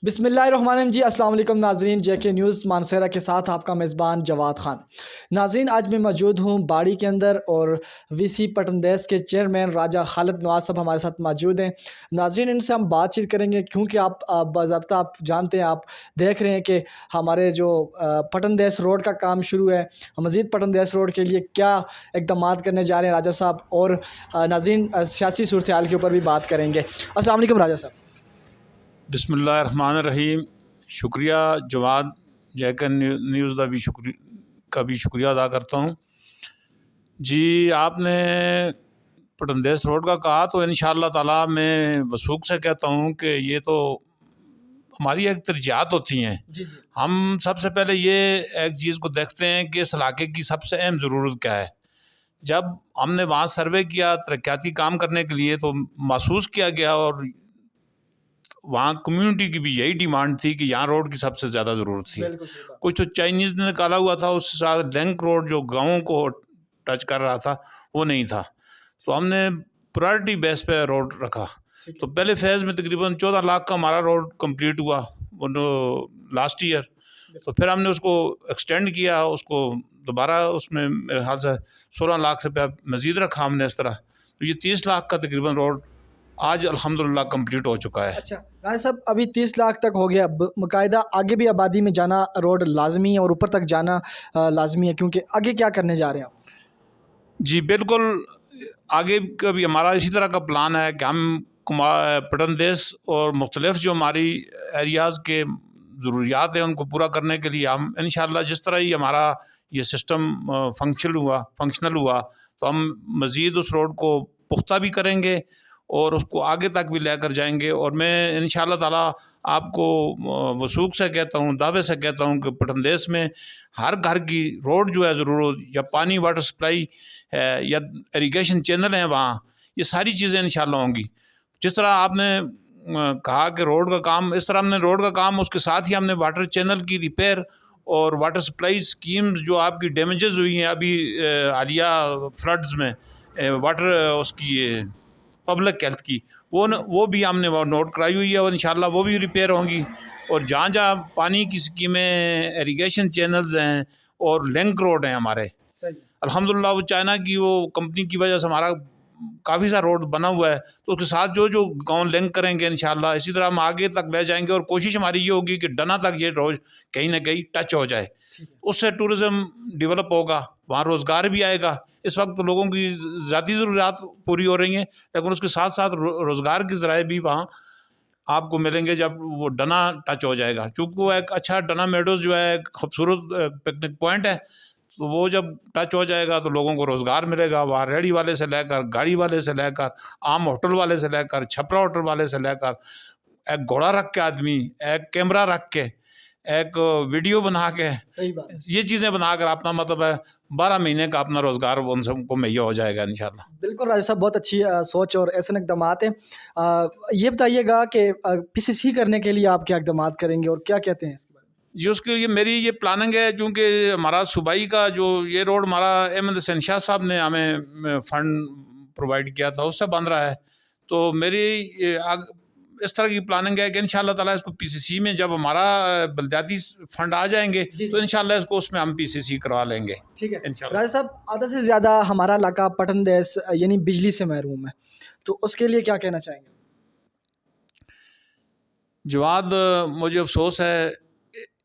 बिस्मिल्लाहिर्रहमानिर्रहीम जी। अस्सलाम वालेकुम नाजरीन, जेके न्यूज़ मानसरा के साथ आपका मेज़बान जवाद खान। नाजरीन, आज मैं मौजूद हूँ बाड़ी के अंदर और वीसी पटनदेस के चेयरमैन राजा खालिद नवाज साहब हमारे साथ मौजूद हैं। नाजरीन, इनसे हम बातचीत करेंगे क्योंकि आप बाज़ाब्ता आप जानते हैं, आप देख रहे हैं कि हमारे जो पटनदेस रोड का काम शुरू है। मज़ीद पटनदेस रोड के लिए क्या इक़दाम करने जा रहे हैं राजा साहब, और नाजरीन सियासी सूरत हाल के ऊपर भी बात करेंगे। अस्सलाम वालेकुम राजा साहब। बिस्मिल्लाहिर्रहमानिर्रहीम। शुक्रिया जवाद, जैकन न्यूज़ का भी शुक्रिया अदा करता हूँ जी। आपने पटनदेस रोड का कहा तो इंशाअल्लाह ताला मैं वसूख से कहता हूँ कि ये तो हमारी एक तरजीहात होती हैं। जी जी। हम सबसे पहले ये एक चीज़ को देखते हैं कि इस इलाके की सबसे अहम ज़रूरत क्या है। जब हमने वहाँ सर्वे किया तरक्याती काम करने के लिए तो महसूस किया गया, और वहाँ कम्युनिटी की भी यही डिमांड थी कि यहाँ रोड की सबसे ज़्यादा ज़रूरत थी। कुछ तो चाइनीज़ ने निकाला हुआ था, उसके साथ लिंक रोड जो गाँवों को टच कर रहा था वो नहीं था, तो हमने प्रायोरिटी बेस पे रोड रखा। तो पहले फेज़ में तकरीबन 14 लाख का हमारा रोड कंप्लीट हुआ लास्ट ईयर। तो फिर हमने उसको एक्सटेंड किया, उसको दोबारा उसमें मेरे ख्याल से 16 लाख रुपया मज़ीद रखा हमने इस तरह। तो ये 30 लाख का तकरीबन रोड आज अल्हम्दुलिल्लाह कंप्लीट हो चुका है। अच्छा राजा साहब, अभी 30 लाख तक हो गया, बाकायदा आगे भी आबादी में जाना रोड लाजमी है और ऊपर तक जाना लाजमी है, क्योंकि आगे क्या करने जा रहे हैं आप? जी बिल्कुल, आगे का भी हमारा इसी तरह का प्लान है कि हम पटनदेस और मुख्तलिफ जो हमारी एरियाज़ के ज़रूरियात हैं उनको पूरा करने के लिए हम इंशाअल्लाह जिस तरह ही हमारा ये सिस्टम फंक्शनल हुआ तो हम मज़ीद उस रोड को पुख्ता भी करेंगे और उसको आगे तक भी लेकर जाएंगे। और मैं इंशाअल्लाह ताला आपको वसूख से कहता हूँ, दावे से कहता हूँ कि पटनदेस में हर घर की रोड जो है ज़रूर, या पानी वाटर सप्लाई है या इरिगेशन चैनल हैं, वहाँ ये सारी चीज़ें इंशाअल्लाह होंगी। जिस तरह आपने कहा कि रोड का काम, इस तरह हमने रोड का काम, उसके साथ ही हमने वाटर चैनल की रिपेयर और वाटर सप्लाई स्कीम्स जो आपकी डैमेजेस हुई हैं अभी हालिया फ्लड्स में, वाटर उसकी पब्लिक हेल्थ की, वो भी हमने नोट कराई हुई है और इंशाल्लाह वो भी रिपेयर होंगी। और जहाँ जहाँ पानी की स्कीमें, इरिगेशन चैनल्स हैं और लिंक रोड हैं हमारे, अल्हम्दुलिल्लाह वो चाइना की वो कंपनी की वजह से हमारा काफ़ी सा रोड बना हुआ है, तो उसके साथ जो जो गाँव लिंक करेंगे इंशाल्लाह इसी तरह हम आगे तक ले जाएंगे। और कोशिश हमारी ये होगी कि डना तक ये रोज कहीं ना कहीं टच हो जाए, उससे टूरिज़्म डेवलप होगा, वहाँ रोज़गार भी आएगा। इस वक्त तो लोगों की ज़ाती ज़रूरियात पूरी हो रही हैं, लेकिन उसके साथ साथ रोज़गार के ज़राए भी वहाँ आपको मिलेंगे जब वो डना टच हो जाएगा। चूँकि वो एक अच्छा डना मेडोज़ जो है एक खूबसूरत पिकनिक पॉइंट है, तो वो जब टच हो जाएगा तो लोगों को रोज़गार मिलेगा। वहाँ रेहड़ी वाले से लेकर, गाड़ी वाले से लेकर, आम होटल वाले से लेकर, छपरा होटल वाले से लेकर, एक घोड़ा रख के आदमी, एक कैमरा रख के, एक वीडियो बना के, सही बात, ये चीज़ें बनाकर अपना मतलब है 12 महीने का अपना रोज़गार उन सबको मुहैया हो जाएगा इंशाल्लाह। बिल्कुल राजा साहब, बहुत अच्छी सोच और ऐसे इक़दाम हैं। ये बताइएगा कि पीसीसी करने के लिए आप क्या इक़दाम करेंगे और क्या कहते हैं इसके बारे में? जी, उसके लिए मेरी ये प्लानिंग है, चूँकि हमारा सूबाई का जो ये रोड हमारा अहमद शहनशाह साहब ने हमें फ़ंड प्रोवाइड किया था उससे बन रहा है। तो मेरी इस तरह की प्लानिंग है कि इंशाअल्लाह ताला इसको पीसीसी में जब हमारा बलदियाती फंड आ जाएंगे तो इंशाअल्लाह इसको उसमें हम पीसीसी करवा लेंगे। ठीक है इंशाअल्लाह। राजा साहब, आधा से ज़्यादा हमारा इलाका पटनदेस यानी बिजली से महरूम है, तो उसके लिए क्या कहना चाहेंगे? जवाद, मुझे अफसोस है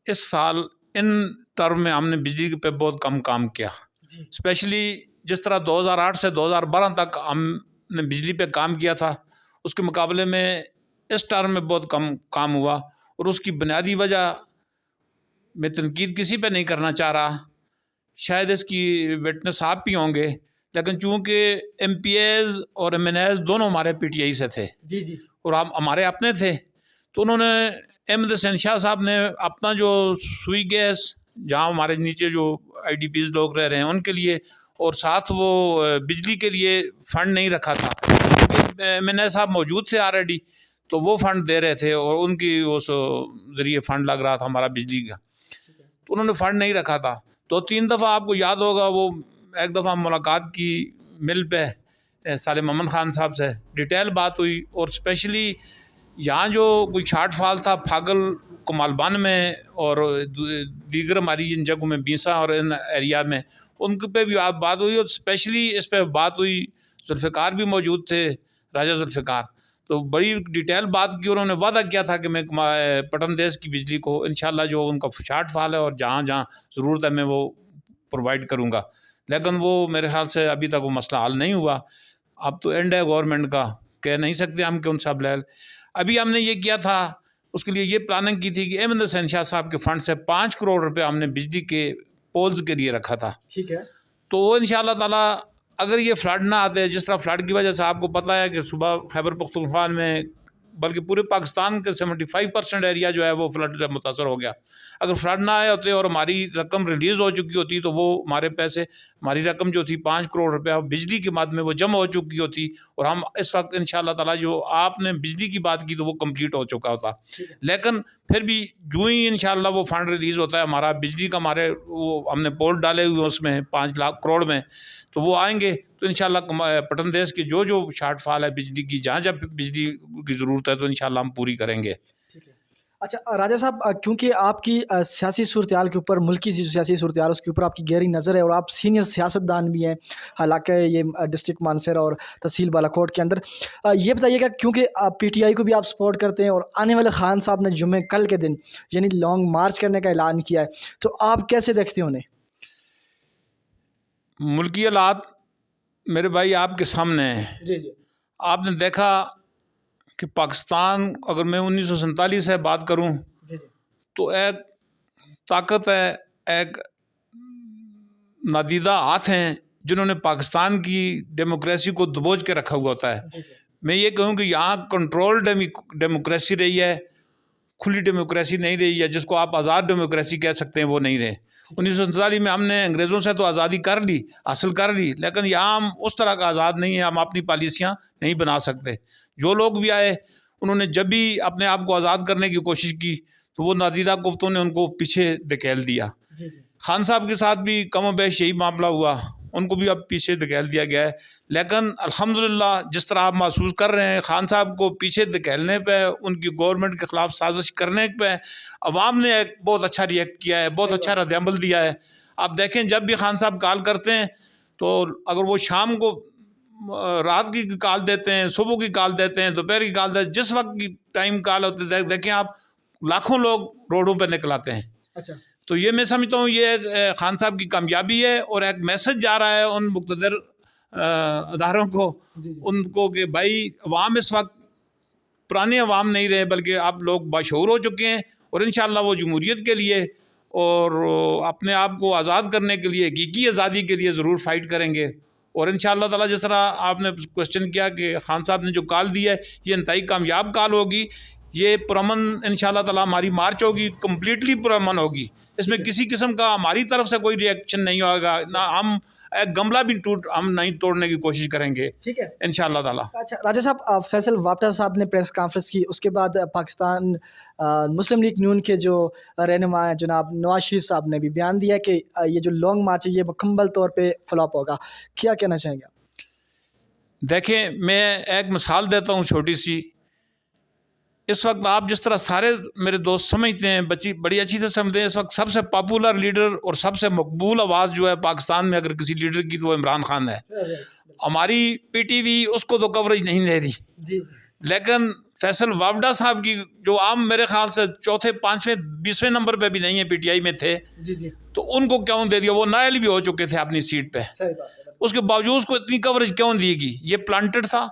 इस साल इन टर्म में हमने बिजली पे बहुत कम काम किया। स्पेशली जिस तरह 2008 से 2012 तक हमने बिजली पे काम किया था, उसके मुकाबले में इस टर्म में बहुत कम काम हुआ। और उसकी बुनियादी वजह मैं तनकीद किसी पे नहीं करना चाह रहा, शायद इसकी विटनेस आप भी होंगे, लेकिन चूँकि MPAs और MNAs दोनों हमारे PTI से थे जी जी, और हम हमारे अपने थे, तो उन्होंने अहमद शहनशाह साहब ने अपना जो सुई गैस, जहाँ हमारे नीचे जो IDPs लोग रह रहे हैं उनके लिए, और साथ वो बिजली के लिए फ़ंड नहीं रखा था, क्योंकि MNA साहब मौजूद थे ऑलरेडी, तो वो फ़ंड दे रहे थे और उनकी उस ज़रिए फ़ंड लग रहा था हमारा बिजली का, तो उन्होंने फ़ंड नहीं रखा था। 2-3 दफ़ा आपको याद होगा, वो एक दफ़ा मुलाकात की मिल पे साले मोहम्मद ख़ान साहब से डिटेल बात हुई, और स्पेशली यहाँ जो कोई शार्ट फॉल था फागल कमालबान में और दीगर हमारी इन जगहों में बीसा और इन एरिया में, उन पे भी आप बात हुई और स्पेशली इस पे बात हुई। जुल्फ़िकार भी मौजूद थे, राजा जुल्फ़िकार, तो बड़ी डिटेल बात की। उन्होंने वादा किया था कि मैं पटन देश की बिजली को इंशाल्लाह जो उनका शार्ट फॉल है और जहाँ जहाँ ज़रूरत है मैं वो प्रोवाइड करूँगा। लेकिन वो मेरे ख्याल से अभी तक वो मसला हल नहीं हुआ। अब तो एंड है गवर्नमेंट का, कह नहीं सकते हम कि उनसे अब ले। अभी हमने ये किया था, उसके लिए ये प्लानिंग की थी कि अहमद हुसैन शाह साहब के फंड से 5 करोड़ रुपए हमने बिजली के पोल्स के लिए रखा था। ठीक है। तो वो इंशाल्लाह ताला अगर ये फ्लड ना आते, जिस तरह फ्लड की वजह से आपको पता है कि सुबह खैबर पख्तूनख्वा में बल्कि पूरे पाकिस्तान के 75% एरिया जो है वो फ्लड से मुतासर हो गया। अगर फ्लड ना आए होते और हमारी रकम रिलीज़ हो चुकी होती तो वो हमारे पैसे, हमारी रकम जो थी 5 करोड़ रुपया बिजली के माध्यम में वो जमा हो चुकी होती और हम इस वक्त इंशाल्लाह ताला जो आपने बिजली की बात की तो वो कंप्लीट हो चुका होता। लेकिन फिर भी जो ही इंशाल्लाह वो फंड रिलीज़ होता है हमारा बिजली का, हमारे वो हमने पोल डाले हुए उसमें 5 लाख करोड़ में, तो वो आएंगे तो इंशाल्लाह पटन देश की जो जो शार्ट फॉल है बिजली की, जहाँ जहाँ बिजली की ज़रूरत है तो इंशाल्लाह हम पूरी करेंगे। ठीक है। अच्छा राजा साहब, क्योंकि आपकी सियासी सूरत-ए-हाल के ऊपर, मुल्क की जो सियासी सूरत-ए-हाल उसके ऊपर आपकी गहरी नज़र है और आप सीनियर सियासतदान भी हैं, हालांकि ये डिस्ट्रिक्ट मानसरा और तहसील बालाकोट के अंदर, ये बताइएगा क्योंकि आप पीटीआई को भी आप सपोर्ट करते हैं और आने वाले खान साहब ने जुम्मे कल के दिन यानी लॉन्ग मार्च करने का ऐलान किया है, तो आप कैसे देखते हैं उन्हें? मुल्की हालात मेरे भाई आपके सामने है। जी, जी। आपने देखा कि पाकिस्तान, अगर मैं 1947 से बात करूं जी, जी। तो एक ताकत है, एक नादीदा हाथ हैं जिन्होंने पाकिस्तान की डेमोक्रेसी को दबोच के रखा हुआ होता है। जी, जी। मैं ये कहूँ कि यहाँ कंट्रोल डेमोक्रेसी रही है, खुली डेमोक्रेसी नहीं रही है, जिसको आप आज़ाद डेमोक्रेसी कह सकते हैं, वो नहीं रहे। 1947 में हमने अंग्रेज़ों से तो आज़ादी कर ली, हासिल कर ली, लेकिन यहाँ हम उस तरह का आज़ाद नहीं है, हम अपनी पॉलिसियाँ नहीं बना सकते। जो लोग भी आए उन्होंने जब भी अपने आप को आज़ाद करने की कोशिश की तो वो नादीदा कुफ्तों ने उनको पीछे धकेल दिया। जी, जी। खान साहब के साथ भी कम बेश यही मामला हुआ, उनको भी अब पीछे धकेल दिया गया है। लेकिन अल्हम्दुलिल्लाह जिस तरह आप महसूस कर रहे हैं खान साहब को पीछे धकेलने पे, उनकी गवर्नमेंट के ख़िलाफ़ साजिश करने पे अवाम ने एक बहुत अच्छा रिएक्ट किया है, बहुत अच्छा रद्द-ए-अमल दिया है। आप देखें जब भी खान साहब कॉल करते हैं तो अगर वो शाम को रात की कॉल देते हैं, सुबह की कॉल देते हैं, दोपहर की कॉल देते हैं, जिस वक्त की टाइम कॉल होते हैं देखें आप लाखों लोग रोडों पर निकल आते हैं। अच्छा। तो ये मैं समझता हूँ ये खान साहब की कामयाबी है और एक मैसेज जा रहा है उन मुक़्तदर अदारों को, जी, जी। उनको कि भाई अवाम इस वक्त पुराने अवाम नहीं रहे बल्कि आप लोग बाशऊर हो चुके हैं और इंशाअल्लाह वो जमहूरियत के लिए और अपने आप को आज़ाद करने के लिए, हकीकी आज़ादी के लिए ज़रूर फ़ाइट करेंगे। और इंशाअल्लाह ताला जिस तरह आपने क्वेश्चन किया कि खान साहब ने जो कॉल दी है ये इंतहाई कामयाब कॉल होगी, ये पुरअमन इंशाअल्लाह ताला हमारी मार्च होगी, कम्प्लीटली पुरअमन होगी। इसमें किसी किस्म का हमारी तरफ से कोई रिएक्शन नहीं होगा, ना हम एक गमला भी हम नहीं तोड़ने की कोशिश करेंगे। ठीक है। इंशाअल्लाह ताला। अच्छा राजा साहब, फैसल वापटा साहब ने प्रेस कॉन्फ्रेंस की, उसके बाद पाकिस्तान मुस्लिम लीग नून के जो रहनुमा हैं जनाब नवाज शरीफ साहब ने भी बयान दिया कि ये जो लॉन्ग मार्च है ये मुकम्मल तौर पे फ्लॉप होगा। क्या कहना चाहेंगे आप? देखें मैं एक मिसाल देता हूँ छोटी सी। इस वक्त आप जिस तरह सारे मेरे दोस्त समझते हैं, बड़ी अच्छी से समझते हैं, इस वक्त सबसे पॉपुलर लीडर और सबसे मकबूल आवाज़ जो है पाकिस्तान में अगर किसी लीडर की तो वो इमरान खान है। हमारी पीटीवी उसको तो कवरेज नहीं दे रही, जी। लेकिन फैसल वावडा साहब की जो आम मेरे ख्याल से चौथे, पाँचवें, 20वें नंबर पे भी नहीं है, पीटीआई में थे, जी, जी। तो उनको क्यों दे दिया? वो नायल भी हो चुके थे अपनी सीट पे, सही बात है। उसके बावजूद उसको इतनी कवरेज क्यों दी गई? ये प्लांटेड था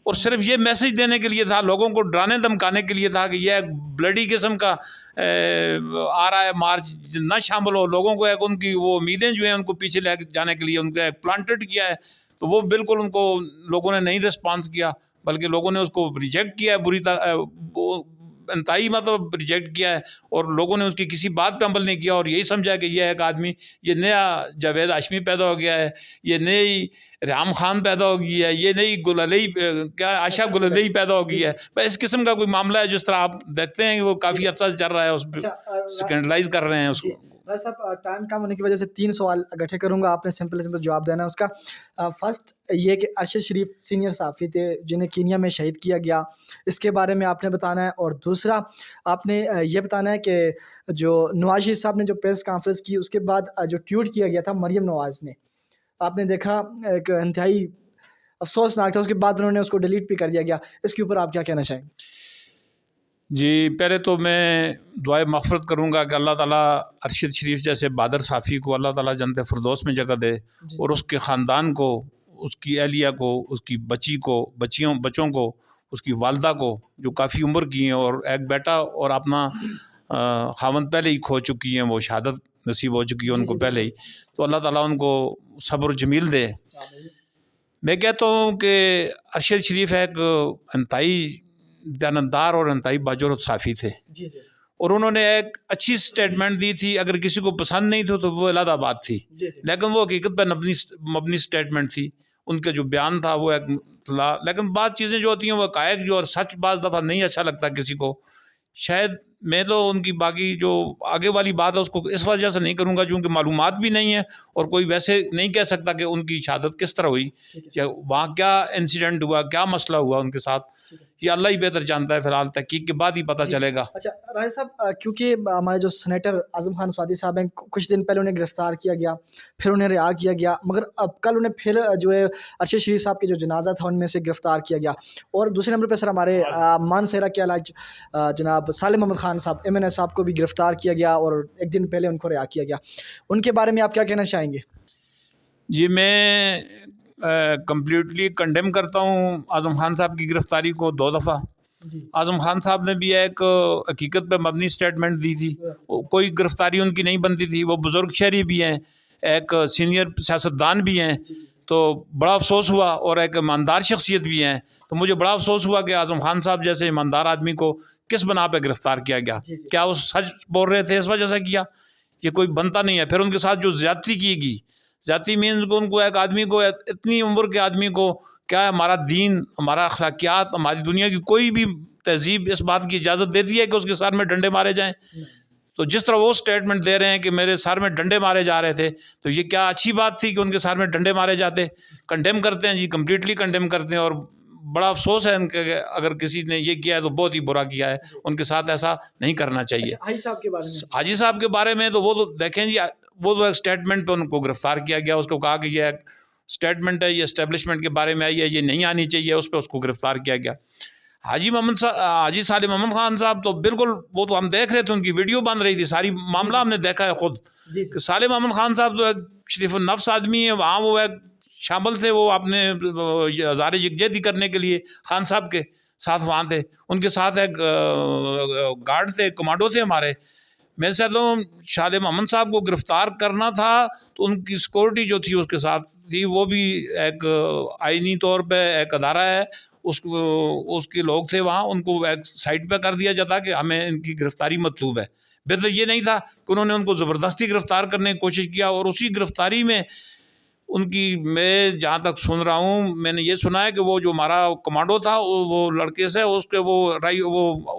और सिर्फ ये मैसेज देने के लिए था, लोगों को डराने धमकाने के लिए था कि यह ब्लडी किस्म का आ रहा है मार्च, ना शामिल हो। लोगों को एक उनकी वो उम्मीदें जो हैं उनको पीछे ले जाने के लिए उनको एक प्लांटेड किया है, तो वो बिल्कुल उनको लोगों ने नहीं रिस्पॉन्स किया, बल्कि लोगों ने उसको रिजेक्ट किया है, बुरी तरह इंतहाई मतलब रिजेक्ट किया है और लोगों ने उसकी किसी बात पे अमल नहीं किया और यही समझा कि यह एक आदमी, ये नया जावेद हाशमी पैदा हो गया है, ये नई राम खान पैदा हो गई है, ये नई गुललई क्या आशा गुललई पैदा हो गई है। बस इस किस्म का कोई मामला है जिस तरह आप देखते हैं कि वो काफ़ी अर्सा से चल रहा है, उस पर स्कैंडलाइज कर रहे हैं उसको। بھائی صاحب ٹائم کم ہونے کی وجہ سے 3 سوال اکٹھے کروں گا، آپ نے سمپل سمپل جواب دینا ہے اس کا۔ فرسٹ یہ کہ ارشد شریف سینئر صحافی تھے جنہیں کینیا میں شہید کیا گیا، اس کے بارے میں آپ نے بتانا ہے۔ اور دوسرا آپ نے یہ بتانا ہے کہ جو نواز شریف صاحب نے جو پریس کانفرنس کی اس کے بعد جو ٹویٹ کیا گیا تھا مریم نواز نے، آپ نے دیکھا ایک انتہائی افسوسناک تھا، اس کے بعد انہوں نے اس کو ڈیلیٹ بھی کر دیا گیا، اس کے اوپر آپ کیا کہنا چاہیں گے؟ جی پہلے تو میں دعائے مغفرت کروں گا کہ اللہ تعالیٰ ارشد شریف جیسے بہادر صحافی کو اللہ تعالیٰ جنت فردوس میں جگہ دے، اور اس کے خاندان کو، اس کی اہلیہ کو، اس کی بچی کو، بچوں کو، اس کی والدہ کو جو کافی عمر کی ہیں، اور ایک بیٹا اور اپنا خاوند پہلے ہی کھو چکی ہیں، وہ شہادت نصیب ہو چکی ہے ان کو پہلے ہی، تو اللہ تعالیٰ ان کو صبر و جمیل دے۔ میں کہتا ہوں کہ ارشد شریف ایک انتہائی دیانتدار اور انتہائی باجورت صحافی تھے، اور انہوں نے ایک اچھی سٹیٹمنٹ دی تھی، اگر کسی کو پسند نہیں تھی تو وہ علیحدہ بات تھی، لیکن وہ حقیقت پر مبنی سٹیٹمنٹ تھی، ان کا جو بیان تھا وہ ایک لیکن بعض چیزیں جو ہوتی ہیں وہ حقائق جو اور سچ بعض دفعہ نہیں اچھا لگتا کسی کو، شاید میں تو ان کی باقی جو آگے والی بات ہے اس کو اس وجہ سے نہیں کروں گا چونکہ معلومات بھی نہیں ہے، اور کوئی ویسے نہیں کہہ سکتا کہ ان کی شہادت کس طرح ہوئی، یا وہاں کیا انسیڈنٹ ہوا، کیا مسئلہ ہوا ان کے ساتھ، یہ اللہ ہی بہتر جانتا ہے، فی الحال تحقیق کے بعد ہی پتہ چلے گا۔ اچھا راجہ صاحب، کیونکہ ہمارے جو سینیٹر اعظم خان سوادی صاحب ہیں، کچھ دن پہلے انہیں گرفتار کیا گیا، پھر انہیں رہا کیا گیا، مگر اب کل انہیں پھر جو ہے ارشد شریف صاحب کے جو جنازہ تھا ان میں سے گرفتار کیا گیا، اور دوسرے نمبر پہ سر ہمارے مانسہرہ کے علاج جناب سالم محمد خان صاحب MNA صاحب کو بھی گرفتار کیا گیا، اور ایک دن پہلے ان کو رہا کیا گیا، ان کے بارے میں آپ کیا کہنا چاہیں گے؟ جی میں کمپلیٹلی کنڈیم کرتا ہوں اعظم خان صاحب کی گرفتاری کو 2 دفعہ۔ اعظم خان صاحب نے بھی ایک حقیقت پہ مبنی سٹیٹمنٹ دی تھی، کوئی گرفتاری ان کی نہیں بنتی تھی، وہ بزرگ شہری بھی ہیں، ایک سینئر سیاستدان بھی ہیں، تو بڑا افسوس ہوا، اور ایک ایماندار شخصیت بھی ہیں، تو مجھے بڑا افسوس ہوا کہ اعظم خان صاحب جیسے ایماندار آدمی کو کس بنا پہ گرفتار کیا گیا، کیا وہ سچ بول رہے تھے اس وجہ سے کیا، یہ کوئی بنتا نہیں ہے۔ پھر ان کے ساتھ جو زیادتی کی گئی، زیادتی مینز کو ان کو ایک آدمی کو، اتنی عمر کے آدمی کو، کیا ہمارا دین، ہمارا اخلاقیات، ہماری دنیا کی کوئی بھی تہذیب اس بات کی اجازت دیتی ہے کہ اس کے سر میں ڈنڈے مارے جائیں؟ تو جس طرح وہ سٹیٹمنٹ دے رہے ہیں کہ میرے سر میں ڈنڈے مارے جا رہے تھے، تو یہ کیا اچھی بات تھی کہ ان کے سر میں ڈنڈے مارے جاتے؟ کنڈیم کرتے ہیں جی، کمپلیٹلی کنڈیم کرتے ہیں، اور بڑا افسوس ہے ان کے، اگر کسی نے یہ کیا ہے تو بہت ہی برا کیا ہے، ان کے ساتھ ایسا نہیں کرنا چاہیے۔ حاجی صاحب کے بارے میں، حاجی صاحب کے بارے میں تو وہ تو دیکھیں جی، وہ تو ایک سٹیٹمنٹ پہ ان کو گرفتار کیا گیا، اس کو کہا کہ یہ ایک سٹیٹمنٹ ہے، یہ اسٹیبلشمنٹ کے بارے میں آئی ہے، یہ نہیں آنی چاہیے، اس پہ اس کو گرفتار کیا گیا۔ حاجی سالم محمد خان صاحب تو بالکل، وہ تو ہم دیکھ رہے تھے، ان کی ویڈیو بن رہی تھی، ساری معاملہ ہم نے دیکھا ہے خود، کہ سالم محمد خان صاحب تو ایک شریف النفس آدمی ہے، وہاں وہ ایک شامل تھے، وہ اپنے ہزار یکجہتی کرنے کے لیے خان صاحب کے ساتھ وہاں تھے، ان کے ساتھ ایک گارڈ تھے، کمانڈو تھے ہمارے۔ میں چاہتا ہوں سالم محمد صاحب کو گرفتار کرنا تھا تو ان کی سیکورٹی جو تھی اس کے ساتھ تھی، وہ بھی ایک آئینی طور پہ ایک ادارہ ہے، اس کے لوگ تھے وہاں، ان کو ایک سائٹ پہ کر دیا جاتا کہ ہمیں ان کی گرفتاری مطلوب ہے۔ بہتر یہ نہیں تھا کہ انہوں نے ان کو زبردستی گرفتار کرنے کی کوشش کیا، اور اسی گرفتاری میں ان کی، میں جہاں تک سن رہا ہوں، میں نے یہ سنا ہے کہ وہ جو ہمارا کمانڈو تھا، وہ لڑکے سے اس کے وہ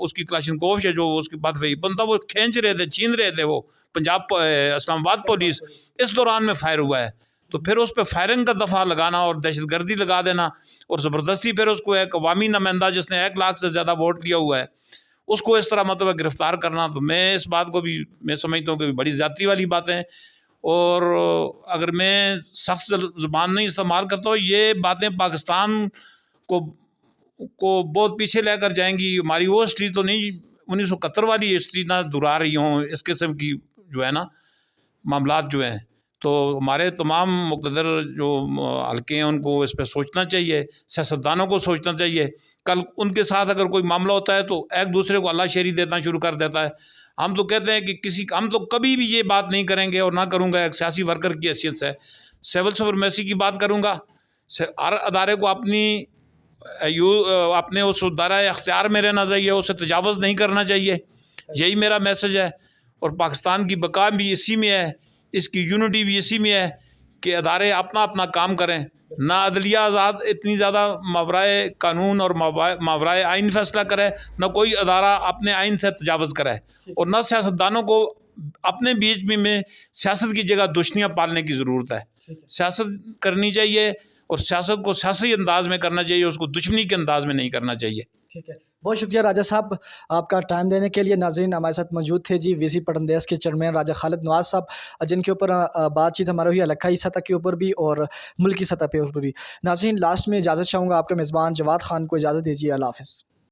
اس کی کلاشنکوف ہے جو اس کے بعد ویپن تھا، وہ کھینچ رہے تھے، چھین رہے تھے، وہ پنجاب اسلام آباد پولیس، اس دوران میں فائر ہوا ہے، تو پھر اس پہ فائرنگ کا دفعہ لگانا اور دہشت گردی لگا دینا، اور زبردستی پھر اس کو ایک عوامی نمائندہ جس نے 1 لاکھ سے زیادہ ووٹ لیا ہوا ہے، اس کو اس طرح مطلب گرفتار کرنا، تو میں اس بات کو بھی میں سمجھتا ہوں کہ بڑی زیادتی والی باتیں، اور اگر میں سخت زبان نہیں استعمال کرتا ہوں، یہ باتیں پاکستان کو بہت پیچھے لے کر جائیں گی، ہماری وہ ہسٹری تو نہیں 1971 والی ہسٹری نہ دہرا رہی ہوں، اس قسم کی جو ہے نا معاملات جو ہیں، تو ہمارے تمام مقتدر جو حلقے ہیں ان کو اس پہ سوچنا چاہیے، سیاستدانوں کو سوچنا چاہیے، کل ان کے ساتھ اگر کوئی معاملہ ہوتا ہے تو ایک دوسرے کو اللہ شیری دینا شروع کر دیتا ہے۔ ہم تو کہتے ہیں کہ ہم تو کبھی بھی یہ بات نہیں کریں گے، اور نہ کروں گا ایک سیاسی ورکر کی حیثیت سے، سول سپرمیسی کی بات کروں گا، ہر ادارے کو اپنے اس دائرۂ اختیار میں رہنا چاہیے، اسے تجاوز نہیں کرنا چاہیے، یہی میرا میسج ہے، اور پاکستان کی بقا بھی اسی میں ہے، اس کی یونٹی بھی اسی میں ہے کہ ادارے اپنا اپنا کام کریں، نہ عدلیہ آزاد اتنی زیادہ ماورائے قانون اور ماورائے آئین فیصلہ کرے، نہ کوئی ادارہ اپنے آئین سے تجاوز کرے، اور نہ سیاستدانوں کو اپنے بیچ میں سیاست کی جگہ دشمنیاں پالنے کی ضرورت ہے. سیاست کرنی چاہیے اور سیاست کو سیاسی انداز میں کرنا چاہیے, اس کو دشمنی کے انداز میں نہیں کرنا چاہیے. ٹھیک ہے, بہت شکریہ راجہ صاحب آپ کا ٹائم دینے کے لیے. ناظرین ہمارے ساتھ موجود تھے جی وی سی پٹن دیس کے چیئرمین راجہ خالد نواز صاحب, جن کے اوپر بات چیت ہماری ہوئی علاقائی سطح کے اوپر بھی اور ملکی سطح پہ اوپر بھی. ناظرین لاسٹ میں اجازت چاہوں گا آپ کے میزبان جواد خان کو اجازت دیجیے. اللہ حافظ.